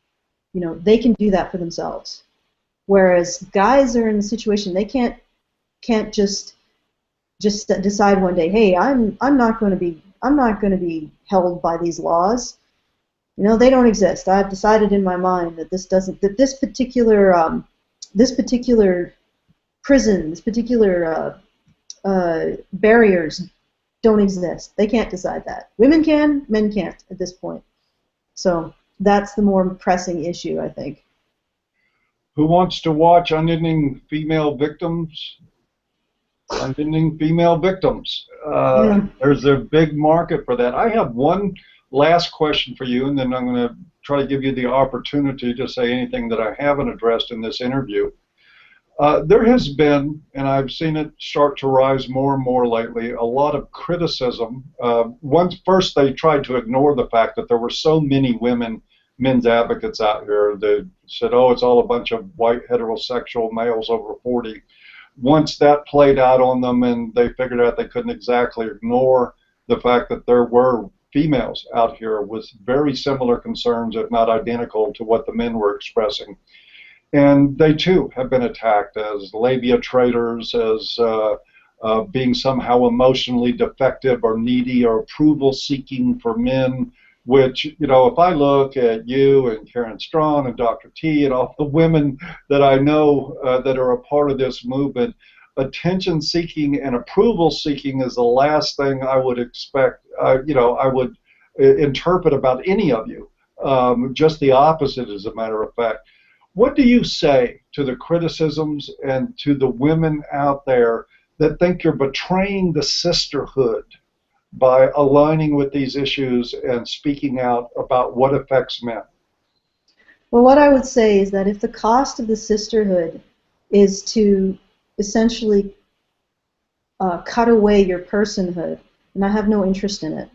You know, they can do that for themselves. Whereas guys are in a situation they can't just decide one day, hey, I'm not going to be held by these laws. You know, they don't exist. I've decided in my mind that this particular prison, this particular barriers don't exist. They can't decide that. Women can, men can't at this point. So that's the more pressing issue, I think. Who wants to watch unending female victims? Unending female victims. Yeah. There's a big market for that. I have one last question for you, and then I'm going to try to give you the opportunity to say anything that I haven't addressed in this interview. There has been, and I've seen it start to rise more and more lately, a lot of criticism. First they tried to ignore the fact that there were so many men's advocates out here. They said, oh, it's all a bunch of white heterosexual males over 40. Once that played out on them and they figured out they couldn't exactly ignore the fact that there were females out here with very similar concerns, if not identical, to what the men were expressing. And they too have been attacked as labia traders, as being somehow emotionally defective or needy or approval seeking for men, which, you know, if I look at you and Karen Strawn and Dr. T and all the women that I know that are a part of this movement, attention seeking and approval seeking is the last thing I would expect, you know, I would interpret about any of you. Just the opposite, as a matter of fact. What do you say to the criticisms and to the women out there that think you're betraying the sisterhood by aligning with these issues and speaking out about what affects men? Well, what I would say is that if the cost of the sisterhood is to essentially cut away your personhood, then I have no interest in it.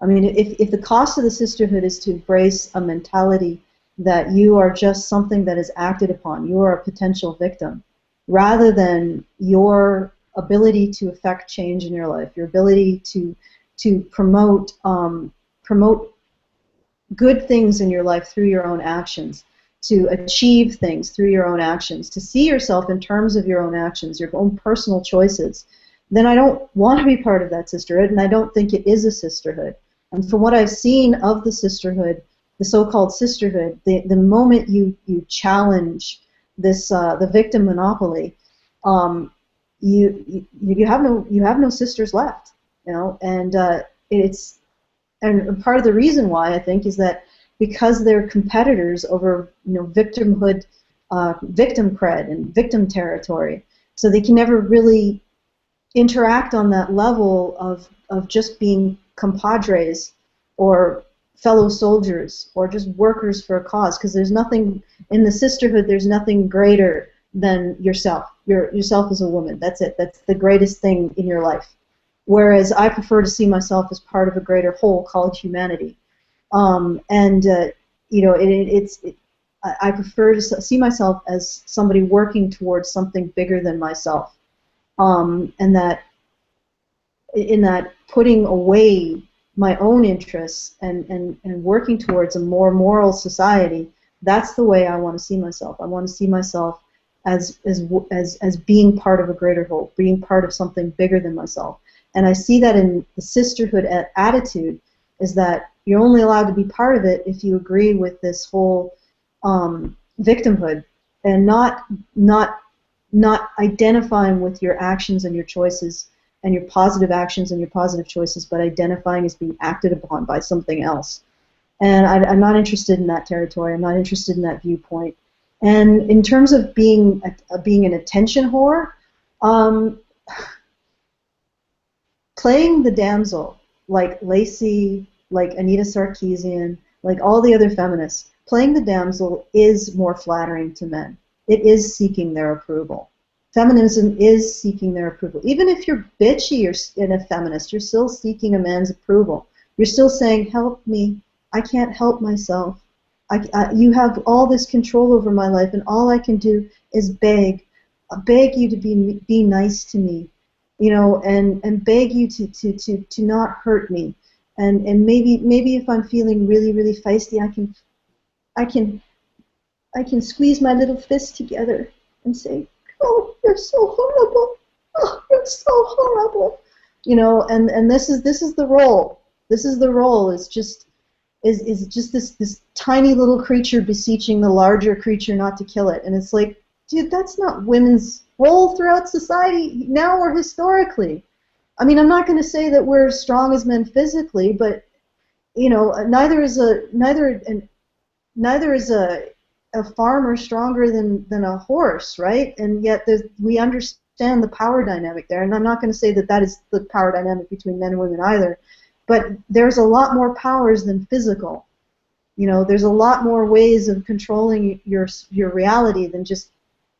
I mean, if the cost of the sisterhood is to embrace a mentality that you are just something that is acted upon, you are a potential victim, rather than your ability to affect change in your life, your ability to promote good things in your life through your own actions, to achieve things through your own actions, to see yourself in terms of your own actions, your own personal choices, then I don't want to be part of that sisterhood, and I don't think it is a sisterhood. And from what I've seen of the sisterhood, the so-called sisterhood, the moment you challenge this the victim monopoly, you have no sisters left, you know, and it's and part of the reason why I think is that because they're competitors over victimhood, victim cred, and victim territory, so they can never really interact on that level of just being compadres or fellow soldiers or just workers for a cause, because there's nothing in the sisterhood, there's nothing greater than yourself. Yourself as a woman. That's it. That's the greatest thing in your life. Whereas I prefer to see myself as part of a greater whole called humanity. I prefer to see myself as somebody working towards something bigger than myself. And that in that putting away my own interests and working towards a more moral society, that's the way I want to see myself. I want to see myself as being part of a greater whole, being part of something bigger than myself. And I see that in the sisterhood attitude, is that you're only allowed to be part of it if you agree with this whole victimhood, and not identifying with your actions and your choices and your positive actions and your positive choices, but identifying as being acted upon by something else. And I'm not interested in that territory. I'm not interested in that viewpoint. And in terms of being an attention whore, playing the damsel, like Lacey, like Anita Sarkeesian, like all the other feminists, playing the damsel is more flattering to men. It is seeking their approval. Feminism is seeking their approval. Even if you're bitchy and a feminist, you're still seeking a man's approval. You're still saying, help me, I can't help myself. You have all this control over my life, and all I can do is beg you to be nice to me, and beg you to not hurt me, and maybe if I'm feeling really, really feisty, I can squeeze my little fist together and say, oh, you're so horrible. Oh, you're so horrible. And this is the role. This is the role. It's just this tiny little creature beseeching the larger creature not to kill it. And it's like, dude, that's not women's role throughout society now or historically. I mean, I'm not going to say that we're as strong as men physically, but neither is a farmer stronger than a horse, right? And yet we understand the power dynamic there. And I'm not going to say that is the power dynamic between men and women either. But there's a lot more powers than physical. There's a lot more ways of controlling your reality than just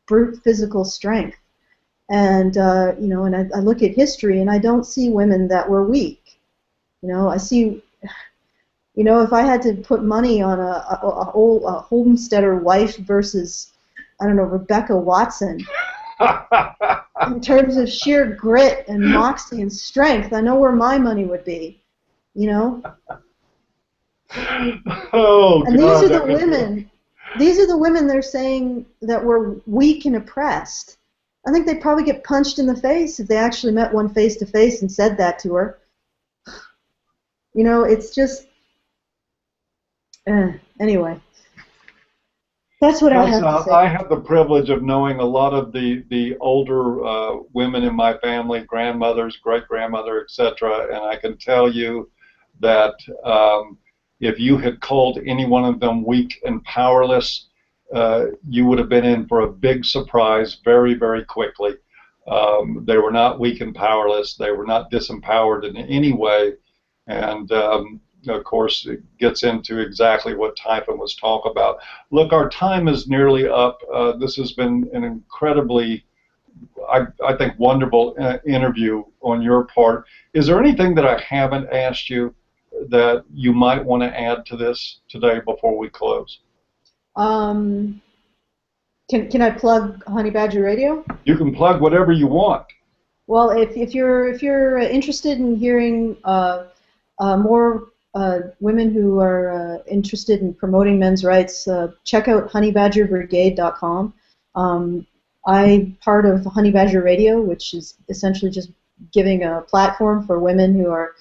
brute physical strength. And and I look at history, and I don't see women that were weak. I see, if I had to put money on a homesteader wife versus, I don't know, Rebecca Watson, in terms of sheer grit and moxie and strength, I know where my money would be. Oh, and God, these are the women. These are the women they're saying that were weak and oppressed. I think they'd probably get punched in the face if they actually met one face to face and said that to her. It's just anyway. That's what I have to say. I have the privilege of knowing a lot of the older women in my family, grandmothers, great-grandmother, etc., and I can tell you that if you had called any one of them weak and powerless, you would have been in for a big surprise very, very quickly. They were not weak and powerless. They were not disempowered in any way, and of course, it gets into exactly what Typhon was talking about. Look, our time is nearly up. This has been an incredibly, I think, wonderful interview on your part. Is there anything that I haven't asked you that you might want to add to this today before we close? Can I plug Honey Badger Radio? You can plug whatever you want. Well, if you're interested in hearing more women who are interested in promoting men's rights, check out honeybadgerbrigade.com. I'm part of Honey Badger Radio, which is essentially just giving a platform for women who are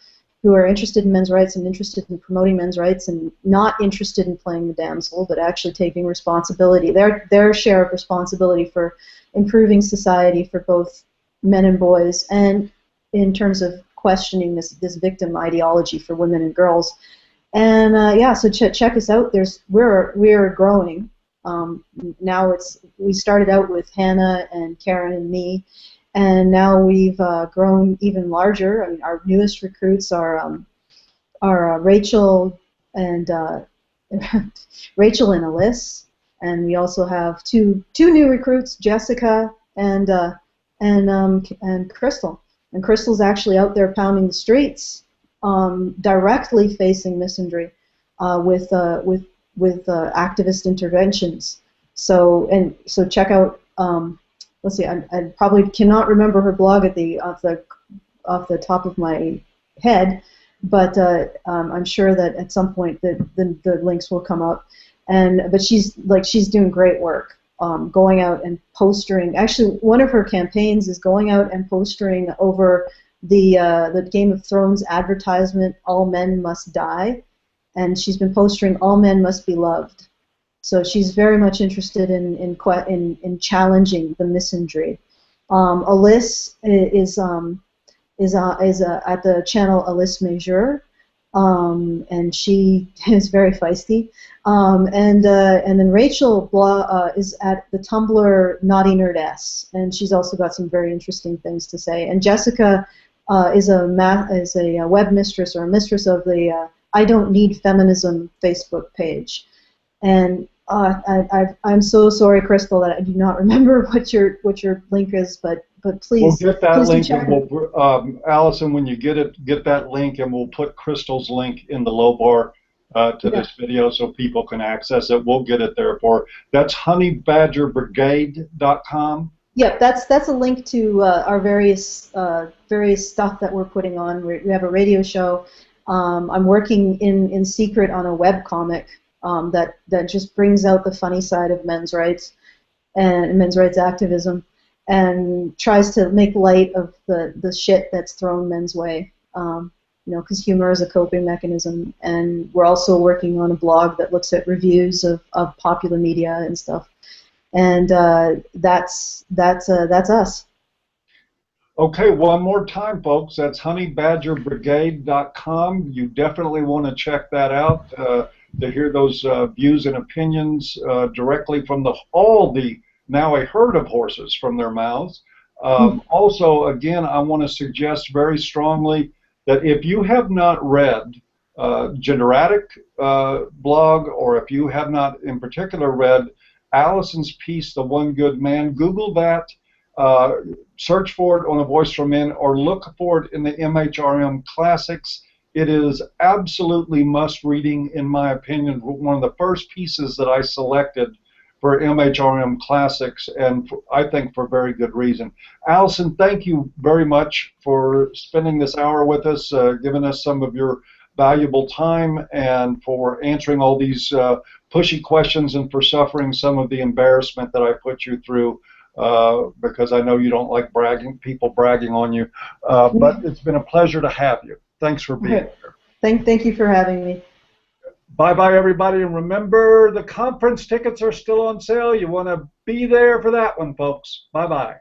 interested in men's rights and interested in promoting men's rights and not interested in playing the damsel, but actually taking responsibility, their share of responsibility for improving society for both men and boys, and in terms of questioning this victim ideology for women and girls. And yeah, so check us out. We're growing. Now we started out with Hannah and Karen and me, and now we've grown even larger. I mean, our newest recruits are Rachel and Rachel and Alyssa, and we also have two new recruits, Jessica and Crystal. And Crystal's actually out there pounding the streets, directly facing misandry with activist interventions. So check out. Let's see. I probably cannot remember her blog off the top of my head, but I'm sure that at some point the links will come up. But she's doing great work. Going out and postering. Actually, one of her campaigns is going out and postering over the Game of Thrones advertisement, "All men must die," and she's been postering, "All men must be loved." So she's very much interested in challenging the misandry. Alyssa is at the channel Alyssa Major, and she is very feisty. And then Rachel is at the Tumblr Naughty Nerd S, and she's also got some very interesting things to say. And Jessica is a web mistress, or a mistress of the I Don't Need Feminism Facebook page. And I'm so sorry, Crystal, that I do not remember what your link is, but please. We'll get that link, check and Allison, when you get that link, and we'll put Crystal's link in the low bar to this video so people can access it. We'll get it there that's honeybadgerbrigade.com. Yeah, that's a link to our various stuff that we're putting on. We have a radio show. I'm working in secret on a web comic that just brings out the funny side of men's rights and men's rights activism, and tries to make light of the shit that's thrown men's way. Because humor is a coping mechanism, and we're also working on a blog that looks at reviews of popular media and stuff. And that's us. Okay, one more time, folks. That's honeybadgerbrigade.com. You definitely want to check that out to hear those views and opinions directly from all the now a herd of horses from their mouths. Also, again, I want to suggest very strongly that if you have not read Generatic blog, or if you have not in particular read Alison's piece, The One Good Man, Google that, search for it on A Voice for Men, or look for it in the MHRM Classics. It is absolutely must-reading, in my opinion, one of the first pieces that I selected for MHRM Classics, and I think for very good reason. Alison, thank you very much for spending this hour with us, giving us some of your valuable time, and for answering all these pushy questions, and for suffering some of the embarrassment that I put you through, because I know you don't like people bragging on you. But it's been a pleasure to have you. Thanks for being here. Thank you for having me. Bye-bye, everybody, and remember, the conference tickets are still on sale. You want to be there for that one, folks. Bye-bye.